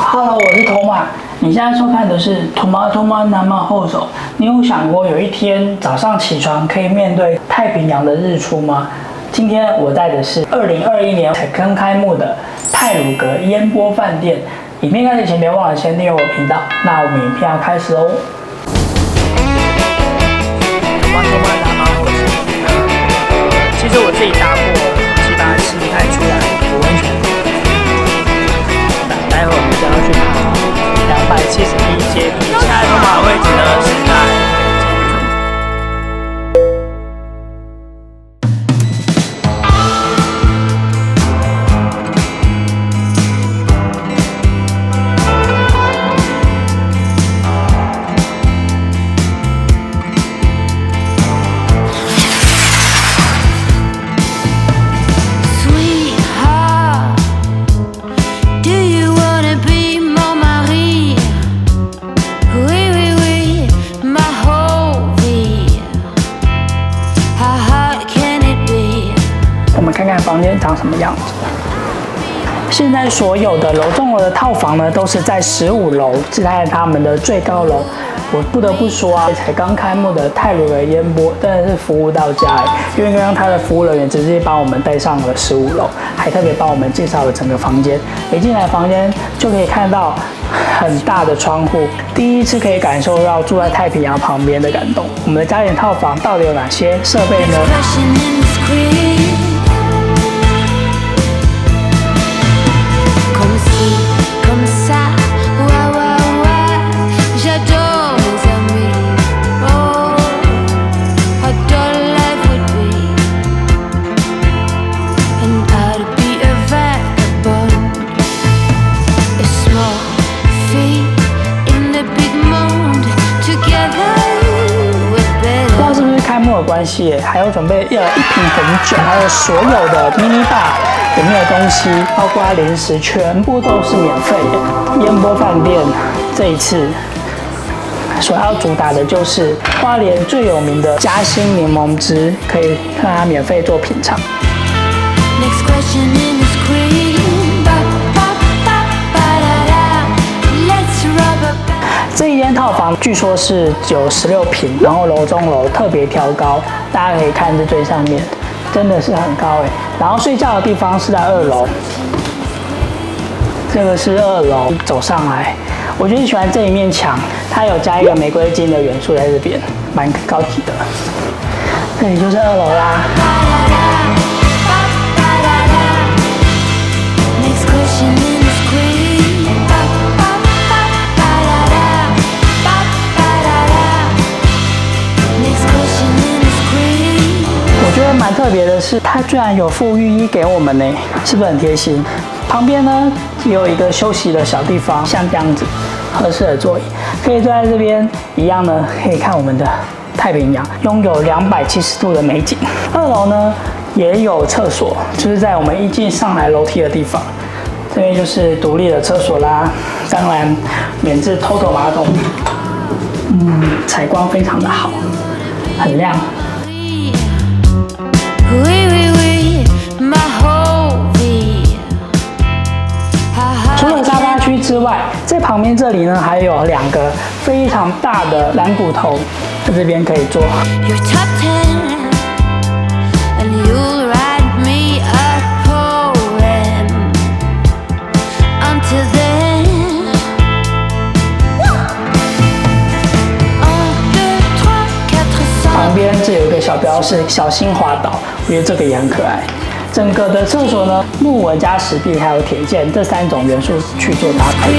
Hello， 我是托马。你现在收看的是托马南马后手。你有想过有一天早上起床可以面对太平洋的日出吗？今天我在的是2021年才刚开幕的太鲁阁烟波饭店。影片开始前别忘了先订阅我频道。那我们影片要开始喽。托马南马后手。其实我自己搭过，基本上吃不太出来有温泉。待会我们就要去爬271阶梯，现在通马的位置呢是在。看看房间长什么样子。现在所有的楼中楼的套房呢，都是在15楼，是在他们的最高楼。我不得不说啊，才刚开幕的太鲁阁烟波真的是服务到家因为刚刚他的服务人员直接把我们带上了15楼，还特别帮我们介绍了整个房间。一进来房间就可以看到很大的窗户，第一次可以感受到住在太平洋旁边的感动。我们的家庭套房到底有哪些设备呢？关系还有准备1瓶红酒，还有所有的 mini bar 里面的东西，包括零食，全部都是免费的。烟波饭店这一次所要主打的就是花莲最有名的嘉兴柠檬汁，可以让它免费做品尝。这一间套房据说是有16坪，然后楼中楼特别挑高，大家可以看这最上面，真的是很高然后睡觉的地方是在2楼，这个是2楼，走上来，我就是喜欢这一面墙，它有加一个玫瑰金的元素在这边，蛮高级的。这里就是2楼啦。我觉得蛮特别的是，它居然有附浴衣给我们呢，是不是很贴心？旁边呢也有一个休息的小地方，像这样子合适的座椅，可以坐在这边，一样呢可以看我们的太平洋，拥有270度的美景。2楼呢也有厕所，就是在我们一进上来楼梯的地方，这边就是独立的厕所啦，当然免治偷头马桶，采光非常的好，很亮。除了沙发区之外，在旁边这里呢，还有2个非常大的蓝骨头，在这边可以坐。旁边这有一个小标示，小心滑倒，我觉得这个也很可爱。整个的厕所呢，木纹加石壁还有铁件这3种元素去做搭配。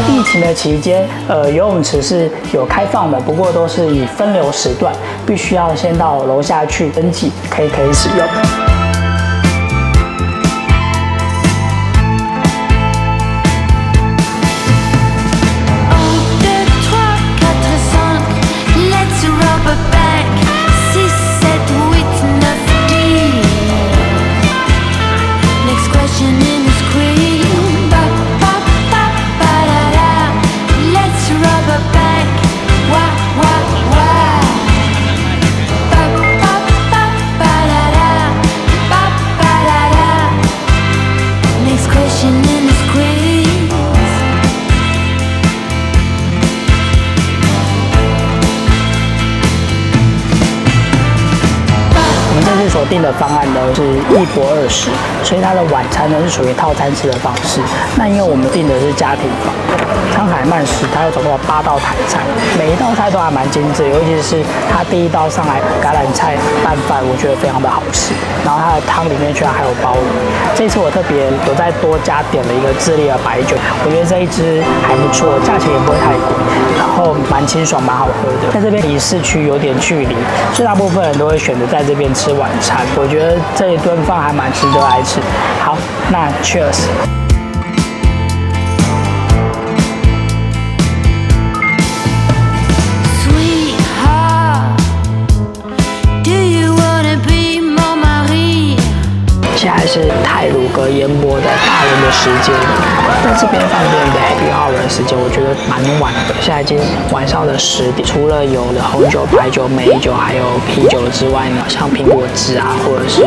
疫情的期间，游泳池是有开放的，不过都是以分流时段，必须要先到楼下去登记，可以使用。订的方案呢是1博20，所以它的晚餐呢是属于套餐式的方式。那因为我们订的是家庭房，沧海曼食它有总共有8道台菜，每一道菜都还蛮精致，尤其是它第一道上来橄榄菜拌饭，我觉得非常的好吃。然后它的汤里面居然还有鲍鱼。这次我特别有再多加点了一个智利的白酒，我觉得这一支还不错，价钱也不会太贵，然后蛮清爽，蛮好喝的。在这边离市区有点距离，所以大部分人都会选择在这边吃晚餐。我觉得这一顿饭还蛮值得来吃。好，那 Cheers。现在是太鲁阁烟波的大人的时间，在这边饭店的 Happy Hour 的时间，我觉得蛮晚的。现在已经晚上的10点，除了有的红酒、白酒、美酒，还有啤酒之外呢，像苹果汁啊，或者是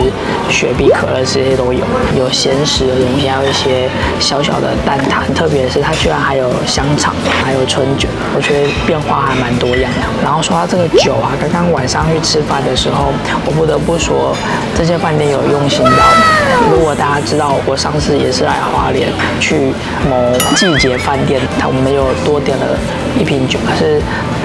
雪碧、可乐这些都有。有咸食的东西，还有一些小小的蛋挞，特别是它居然还有香肠，还有春卷，我觉得变化还蛮多样的。然后说到这个酒啊，刚刚晚上去吃饭的时候，我不得不说，这些饭店有用心到。如果大家知道，我上次也是来花莲去某季节饭店，我们有多点了1瓶酒，可是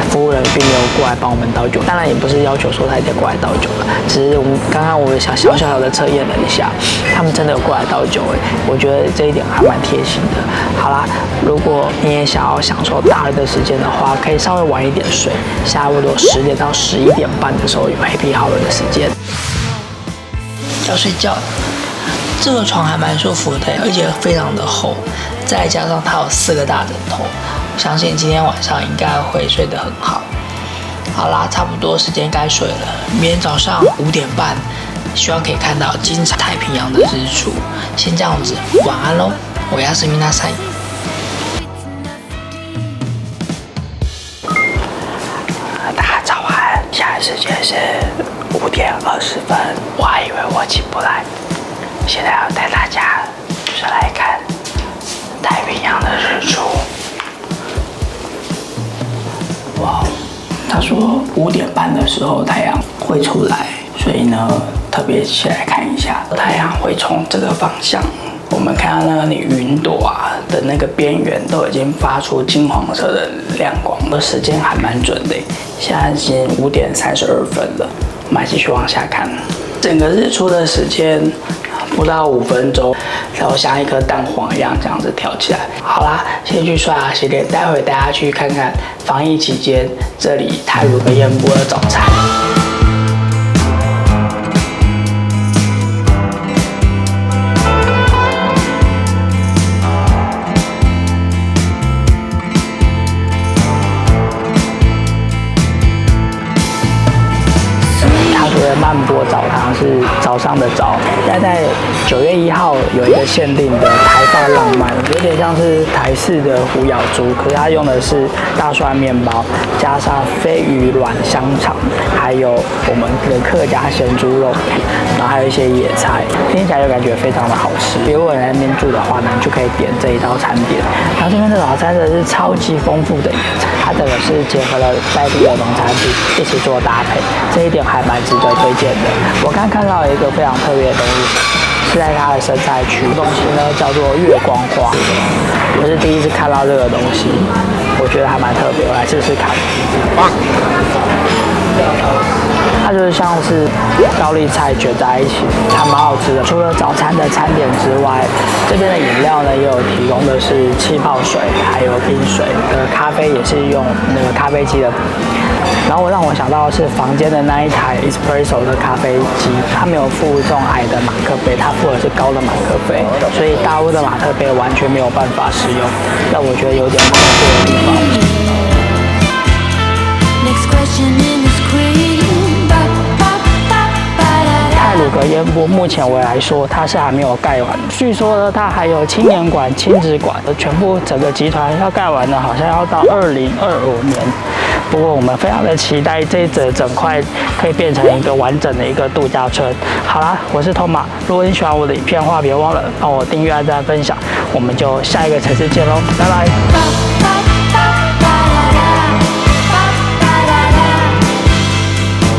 服务人并没有过来帮我们倒酒。当然也不是要求说他一定过来倒酒了，只是我们刚刚我小小的测验了一下，他们真的有过来倒酒我觉得这一点还蛮贴心的。好啦，如果你也想要享受大人的时间的话，可以稍微晚一点睡，差不多10点到11点半的时候有 Happy Hour 的时间。要睡觉，这个床还蛮舒服的，而且非常的厚，再加上它有4个大枕头，我相信今天晚上应该会睡得很好。好啦，差不多时间该睡了，明天早上5点半，希望可以看到金色太平洋的日出。先这样子，晚安喽，我亚斯米纳塞。大家早安，现在时间是5点20分，我还以为我起不来。现在要带大家就是来看太平洋的日出。哇，他说5点半的时候太阳会出来，所以呢特别起来看一下，太阳会从这个方向。我们看到那个云朵啊的那个边缘都已经发出金黄色的亮光，时间还蛮准的。现在已经5点32分了，我们继续往下看。整个日出的时间不到5分钟，然后像一颗蛋黄一样这样子跳起来。好啦，先去刷牙洗脸，待会带大家去看看防疫期间这里太鲁阁烟波的早餐。曼波澡堂是早上的早，现在在9月1号有一个限定的台发浪漫，有点像是台式的虎咬猪，可是它用的是大蒜面包，加上飞鱼卵香肠，还有我们的客家咸猪肉片，然后还有一些野菜，听起来就感觉非常的好吃。如果你在那边住的话呢，就可以点这一道餐点。然后这边的早餐真的是超级丰富的野菜，它整个是结合了在地的农产品一起做搭配，这一点还蛮值得推荐的。我刚看到一个非常特别的东西，是在它的生菜区，东西呢叫做月光花，我是第一次看到这个东西，我觉得还蛮特别，我来试试看。它就是像是高丽菜卷在一起，还蛮好吃的。除了早餐的餐点之外，这边的饮料呢也有提供的是气泡水，还有冰水。咖啡也是用那个咖啡机的。然后让我想到的是房间的那一台 espresso 的咖啡机，它没有附这种矮的马克杯，它附的是高的马克杯，所以大屋的马克杯完全没有办法使用，让我觉得有点恐怖的地方。太鲁阁烟波目前为来说，它是还没有盖完。据说呢，它还有青年馆、亲子馆，全部整个集团要盖完呢，好像要到2025年。不过我们非常的期待这一整块可以变成一个完整的一个度假村。好啦，我是托马，如果你喜欢我的影片的话，别忘了帮我订阅、按赞、分享。我们就下一个城市见喽，拜拜。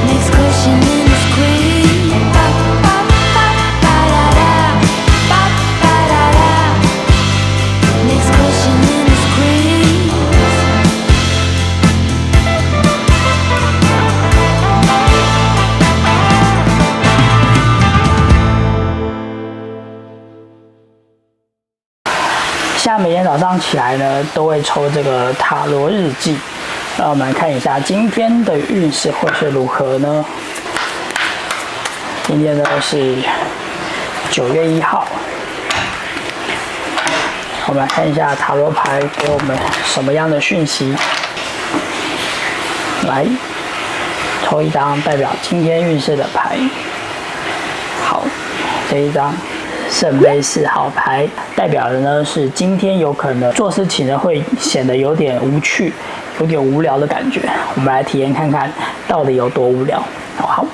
Next question in the screen. 现在每天早上起来呢，都会抽这个塔罗日记。让我们来看一下今天的运势会是如何呢？今天呢是9月1号。我们来看一下塔罗牌给我们什么样的讯息。来，抽一张代表今天运势的牌。好，这一张圣杯4号牌，代表的呢是今天有可能做事情呢会显得有点无趣，有点无聊的感觉。我们来体验看看到底有多无聊。好。